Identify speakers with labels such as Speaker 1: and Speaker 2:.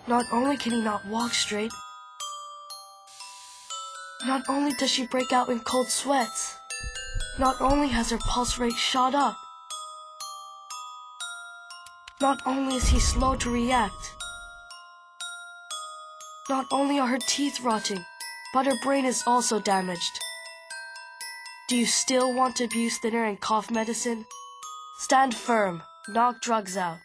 Speaker 1: Not only can he not walk straight, not only does she break out in cold sweats, not only has her pulse rate shot up, not only is he slow to react, not only are her teeth rotting, but her brain is also damaged. Do you still want to abuse thinner and cough medicine? Stand firm, knock drugs out.